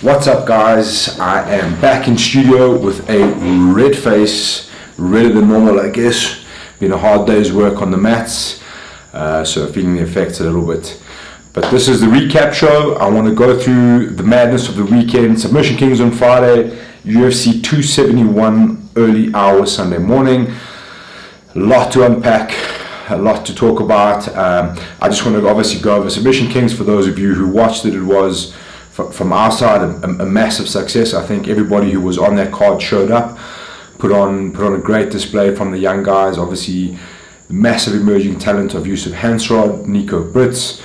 What's up, guys? I am back in studio with a red face, redder than normal, I guess. Been a hard day's work on the mats, so feeling the effects a little bit. But this is the recap show. I want to go through the madness of the weekend. Submission Kings on Friday, UFC 271 early hours Sunday morning. A lot to unpack, a lot to talk about. I just want to obviously go over Submission Kings. For those of you who watched it, it was from our side a massive success. I think everybody who was on that card showed up, put on a great display from the young guys. Obviously, the massive emerging talent of Yusuf Hansrod, Nico Brits,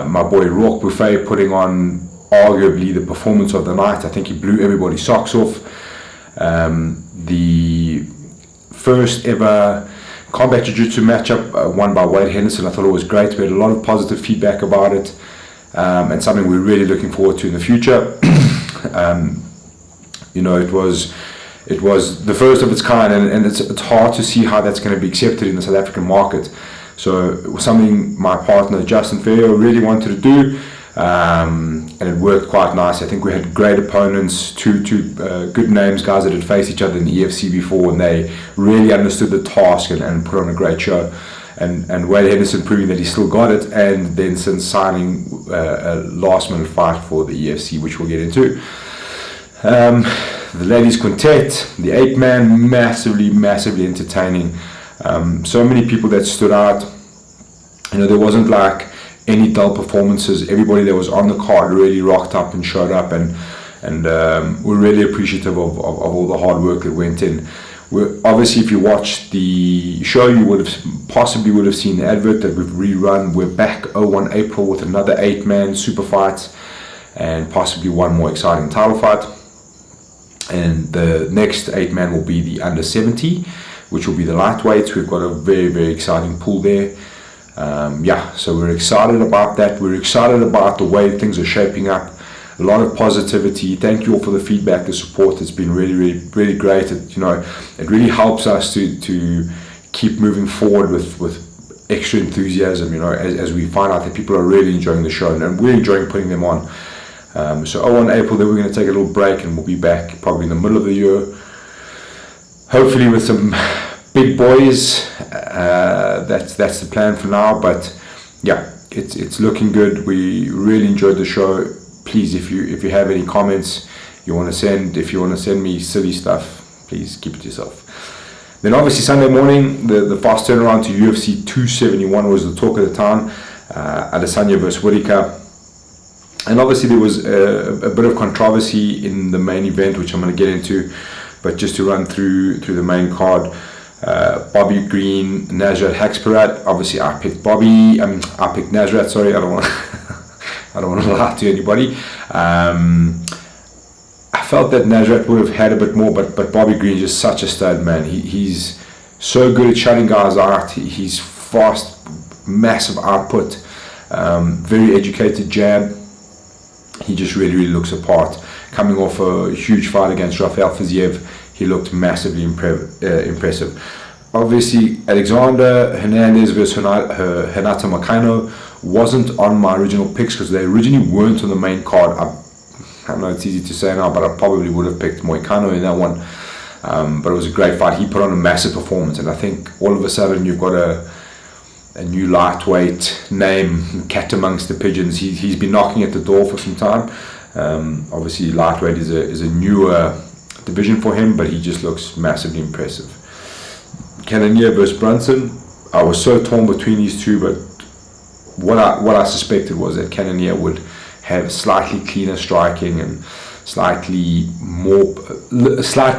my boy Rourke Buffet putting on arguably the performance of the night. I think he blew everybody's socks off. The first ever combat jiu-jitsu matchup won by Wade Henderson. I thought it was great. We had a lot of positive feedback about it, and something we're really looking forward to in the future. It was the first of its kind, and it's hard to see how that's going to be accepted in the South African market. So it was something my partner Justin Ferrier really wanted to do, and it worked quite nice. I think we had great opponents, two good names, guys that had faced each other in the EFC before, and they really understood the task and put on a great show. And Wade Henderson proving that he still got it, and then since signing a last minute fight for the EFC, which we'll get into. The ladies quintet, the 8-man, massively entertaining. So many people that stood out. There wasn't like any dull performances. Everybody that was on the card really rocked up and showed up, and we're really appreciative of all the hard work that went in. Obviously, if you watched the show, you would have seen the advert that we've rerun. We're back 01 April with another 8-man super fight, and possibly one more exciting title fight. And the next 8-man will be the under 70, which will be the lightweights. We've got a very exciting pool there. So we're excited about that. We're excited about the way things are shaping up. A lot of positivity. Thank you all for the feedback, the support. It's been really great. It really helps us to keep moving forward with extra enthusiasm. As we find out that people are really enjoying the show, and we're enjoying putting them on. So 01 April, then we're going to take a little break, and we'll be back probably in the middle of the year, hopefully with some big boys. That's the plan for now, but yeah, it's looking good. We really enjoyed the show. Please, if you have any comments if you want to send me silly stuff, please keep it to yourself. Then obviously Sunday morning, the fast turnaround to UFC 271 was the talk of the town. Adesanya versus Whittaker. And obviously there was a bit of controversy in the main event, which I'm going to get into, but just to run through the main card. Bobby Green, Nasrat Haqparast. Obviously I picked Nasrat, sorry, I don't want to lie to anybody. I felt that Nasrat would have had a bit more, but Bobby Green is just such a stud, man. He's so good at shutting guys out. He's fast, massive output, very educated jab. He just really looks apart. Coming off a huge fight against Rafael Fiziev, he looked massively impressive. Obviously, Alexander Hernandez versus Renato Moicano wasn't on my original picks because they originally weren't on the main card. I know it's easy to say now, but I probably would have picked Moicano in that one. But it was a great fight. He put on a massive performance, and I think all of a sudden you've got a new lightweight name, cat amongst the pigeons. He's been knocking at the door for some time. Obviously, lightweight is a newer division for him, but he just looks massively impressive. Cannonier versus Brunson. I was so torn between these two, but what I suspected was that Cannonier would have slightly cleaner striking and slight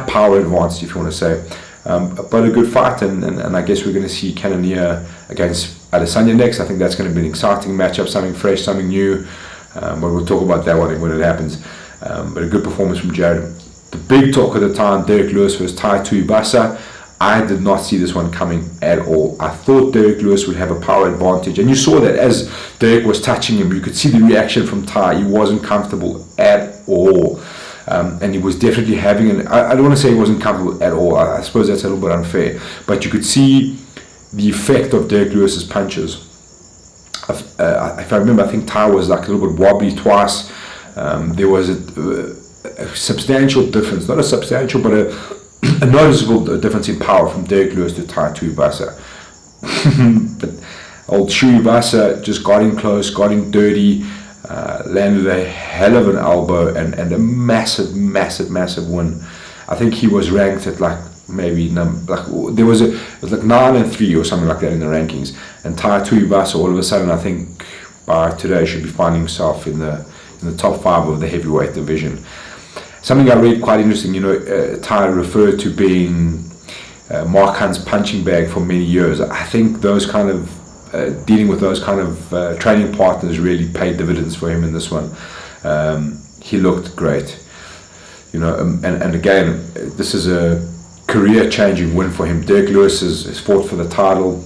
power advantage, if you want to say. But a good fight, and I guess we're going to see Cannonier against Adesanya next. I think that's going to be an exciting matchup, something fresh, something new. But we'll talk about that one when it happens. But a good performance from Jared. The big talk of the time, Derek Lewis versus Tai Tuivasa. I did not see this one coming at all. I thought Derek Lewis would have a power advantage, and you saw that as Derek was touching him. You could see the reaction from Tai. He wasn't comfortable at all, and he was definitely having I don't want to say he wasn't comfortable at all. I suppose that's a little bit unfair, but you could see the effect of Derek Lewis's punches. If I remember, I think Tai was like a little bit wobbly twice. There was a substantial difference, not a substantial, but a noticeable difference in power from Derek Lewis to Tai Tuivasa. But old Tuivasa just got in close, got in dirty, landed a hell of an elbow and a massive win. I think he was ranked at like maybe it was like 9-3 or something like that in the rankings. And Tai Tuivasa all of a sudden, I think by today, should be finding himself in the top 5 of the heavyweight division. Something I read quite interesting, Tai referred to being Mark Hunt's punching bag for many years. I think those kind of dealing with those kind of training partners really paid dividends for him in this one. He looked great, and again, this is a career-changing win for him. Derek Lewis has fought for the title.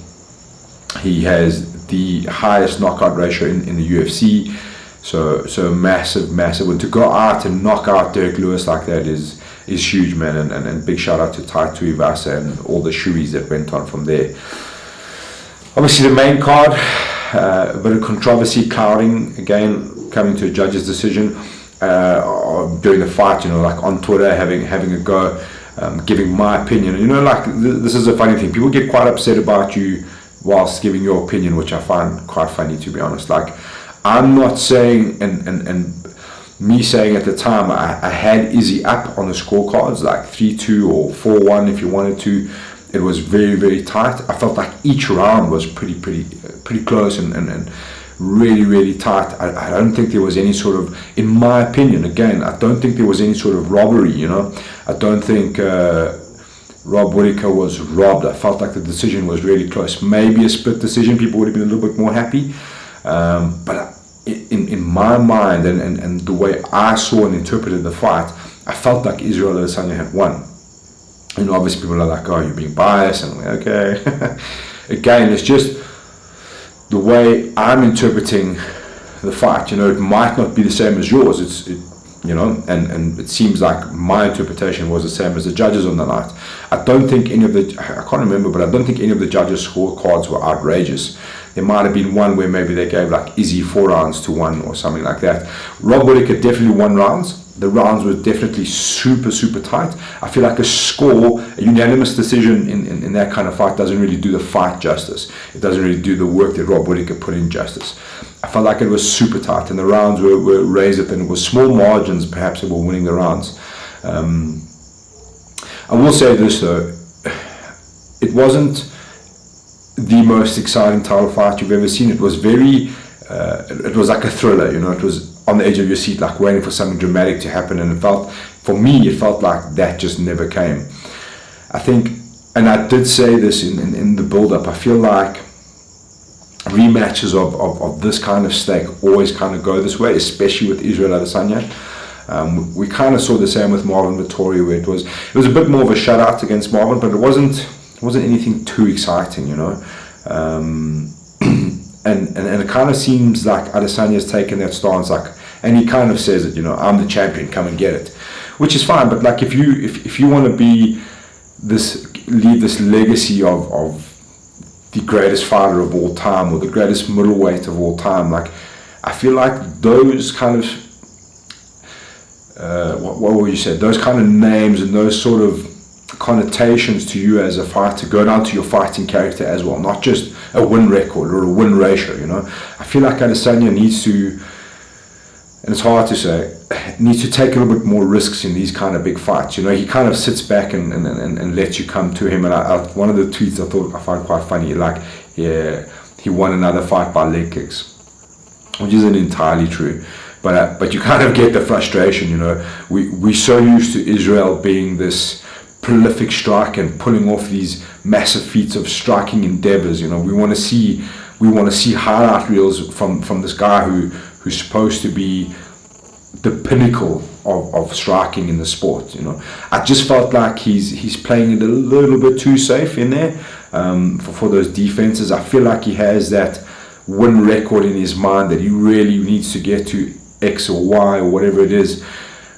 He has the highest knockout ratio in the UFC. So massive win. To go out and knock out Derek Lewis like that is huge, man. And big shout out to Tai Tuivasa and all the shoeys that went on from there. Obviously the main card, a bit of controversy clouding, again, coming to a judge's decision during the fight, like on Twitter, having a go, giving my opinion. This is a funny thing. People get quite upset about you whilst giving your opinion, which I find quite funny, to be honest. Like, I'm not saying, and me saying at the time, I had Izzy up on the scorecards, like 3-2 or 4-1 if you wanted to. It was very tight. I felt like each round was pretty close and really tight. I don't think there was any sort of, in my opinion, again, I don't think there was any sort of robbery, I don't think Rob Whittaker was robbed. I felt like the decision was really close. Maybe a split decision, people would have been a little bit more happy. But in my mind and the way I saw and interpreted the fight, I felt like Israel Adesanya had won. Obviously people are like, oh, you're being biased, and I'm like, okay. Again, it's just the way I'm interpreting the fight. It might not be the same as yours. And it seems like my interpretation was the same as the judges on the night. I don't think any of I can't remember, but I don't think any of the judges' scorecards were outrageous. There might have been one where maybe they gave like Izzy 4 rounds to 1 or something like that. Rob Whittaker definitely won rounds. The rounds were definitely super tight. I feel like a unanimous decision in that kind of fight doesn't really do the fight justice. It doesn't really do the work that Rob Whittaker put in justice. I felt like it was super tight, and the rounds were razor thin. It was small margins, perhaps, that were winning the rounds. I will say this though, it wasn't the most exciting title fight you've ever seen. It was it was like a thriller, it was on the edge of your seat, like waiting for something dramatic to happen, and for me, it felt like that just never came. I think, and I did say this in the build-up, I feel like rematches of this kind of stake always kind of go this way, especially with Israel Adesanya. We kind of saw the same with Marvin Vettori, where it was a bit more of a shutout against Marvin, but it wasn't anything too exciting, And it kind of seems like Adesanya's taken that stance, and he kind of says it, I'm the champion, come and get it, which is fine. But like, if you want to leave this legacy of the greatest fighter of all time or the greatest middleweight of all time, like, I feel like those kind of what would you say? Those kind of names and those sort of connotations to you as a fighter go down to your fighting character as well, not just a win record or a win ratio. I feel like Adesanya needs to, and it's hard to say, needs to take a little bit more risks in these kind of big fights. He kind of sits back and lets you come to him. And one of the tweets I find quite funny, like, yeah, he won another fight by leg kicks, which isn't entirely true. But you kind of get the frustration. We're so used to Israel being this prolific striker and pulling off these massive feats of striking endeavors. We want to see highlight reels from this guy who's supposed to be the pinnacle of striking in the sport. I just felt like he's playing it a little bit too safe in there for those defenses. I feel like he has that win record in his mind that he really needs to get to X or Y or whatever it is,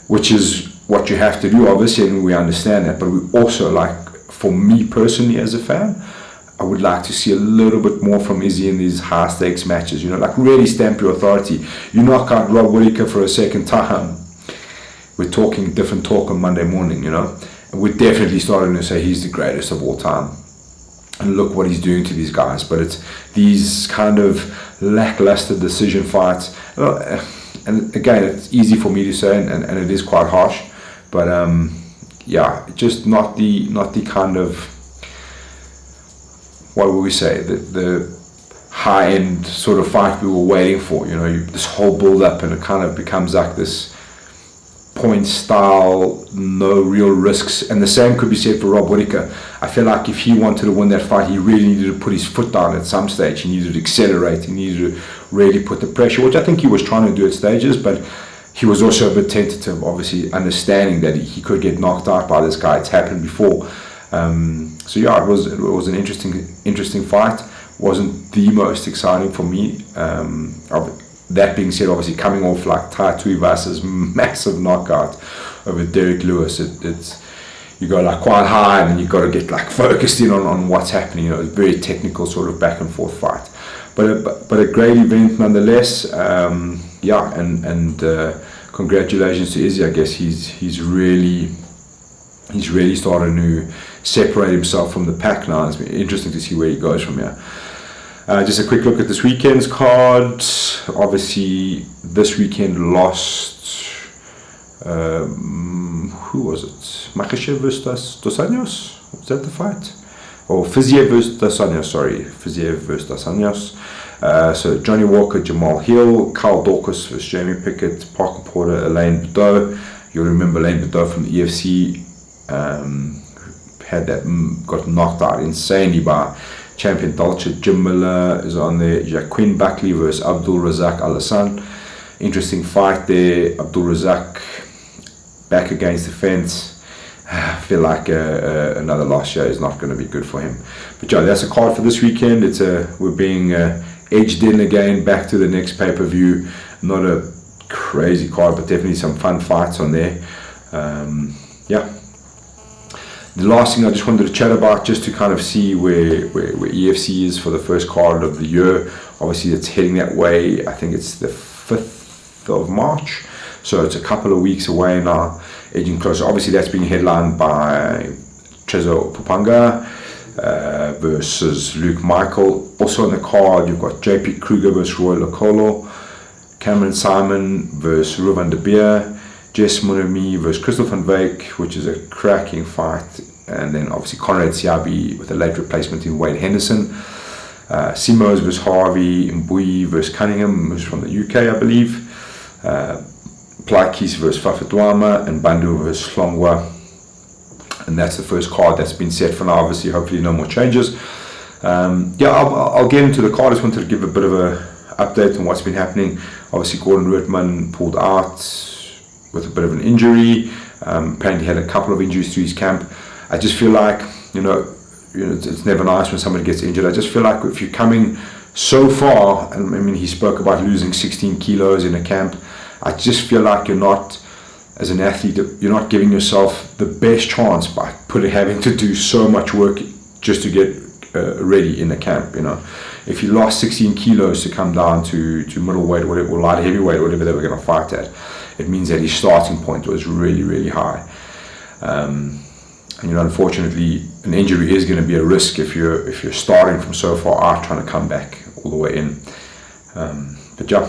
which is what you have to do, obviously, and we understand that. But we also, like, for me personally as a fan, I would like to see a little bit more from Izzy in these high stakes matches, you know, like really stamp your authority. You knock out Rob Whittaker for a second time, we're talking different talk on Monday morning, you know. And we're definitely starting to say he's the greatest of all time. And look what he's doing to these guys. But it's these kind of lackluster decision fights. And again, it's easy for me to say, and it is quite harsh. But yeah, just not the kind of, what would we say, the high-end sort of fight we were waiting for. You know, this whole build-up, and it kind of becomes like this point style, no real risks. And the same could be said for Rob Whittaker. I feel like if he wanted to win that fight, he really needed to put his foot down at some stage. He needed to accelerate. He needed to really put the pressure, which I think he was trying to do at stages, but he was also a bit tentative, obviously understanding that he could get knocked out by this guy. It's happened before. So yeah, it was an interesting fight. Wasn't the most exciting for me. That being said, obviously coming off like Tai Tuivasa's massive knockout over Derek Lewis, it's you go like quite high, and then you got to get like focused in on what's happening. You know, it's a very technical sort of back and forth fight, but a great event nonetheless. Yeah, and congratulations to Izzy. I guess he's really starting to separate himself from the pack now. It's been interesting to see where he goes from here. Just a quick look at this weekend's card. Obviously, this weekend lost. Who was it? Makhachev versus Dos Anjos? Was that the fight? Or Fiziev versus Dos Anjos? Sorry, Fiziev versus Dos Anjos. So Johnny Walker, Jamal Hill, Carl Dorcas versus Jamie Pickett, Parker Porter, Alain Badeau. You'll remember Alain Badeau from the EFC. Got knocked out insanely by champion Dolce. Jim Miller is on there. Jacqueline Buckley versus Abdul Razak Al Hassan. Interesting fight there. Abdul Razak back against the fence. I feel like another loss here is not going to be good for him. But yeah, that's a card for this weekend. We're being edged in again, back to the next pay-per-view. Not a crazy card, but definitely some fun fights on there. Yeah. The last thing I just wanted to chat about, just to kind of see where EFC is for the first card of the year. Obviously, it's heading that way. I think it's the 5th of March. So it's a couple of weeks away now, edging closer. Obviously, that's being headlined by Trezo Pupanga versus Luke Michael. Also on the card, you've got JP Kruger versus Roy Locolo, Cameron Simon versus Ruvan De Beer, Jess Monami versus Crystal van Wyk, which is a cracking fight. And then obviously Conrad Siabi with a late replacement in Wade Henderson. Simos versus Harvey, Mbui versus Cunningham, who's from the UK, I believe. Plakis versus Fafetwama, and Bandu versus Hlongwa. And that's the first card that's been set for now. Obviously, hopefully no more changes. Yeah, I'll get into the card. I just wanted to give a bit of a update on what's been happening. Obviously, Gordon Ruttman pulled out with a bit of an injury. Apparently had a couple of injuries to his camp. I just feel like, you know, it's never nice when somebody gets injured. I just feel like if you're coming so far, and I mean, he spoke about losing 16 kilos in a camp. I just feel like you're not, as an athlete, you're not giving yourself the best chance by having to do so much work just to get ready in a camp. You know, if you lost 16 kilos to come down to middleweight, whatever, or light heavyweight, whatever they were going to fight at, it means that his starting point was really, really high. And you know, unfortunately, an injury is going to be a risk if you're starting from so far out, trying to come back all the way in. But yeah,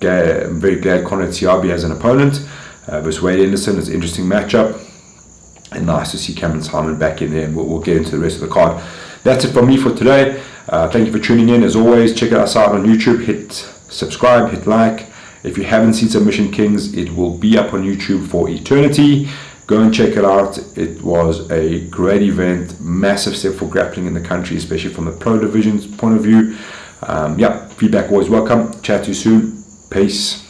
I'm very glad Conrad Siabi has an opponent versus Wade Henderson. It's an interesting matchup, and nice to see Cameron Simon back in there. And we'll get into the rest of the card. That's it from me for today. Thank you for tuning in. As always, check us out on YouTube. Hit subscribe, hit like. If you haven't seen Submission Kings, it will be up on YouTube for eternity. Go and check it out. It was a great event, massive step for grappling in the country, especially from the pro division's point of view. Yeah, feedback always welcome. Chat to you soon. Peace.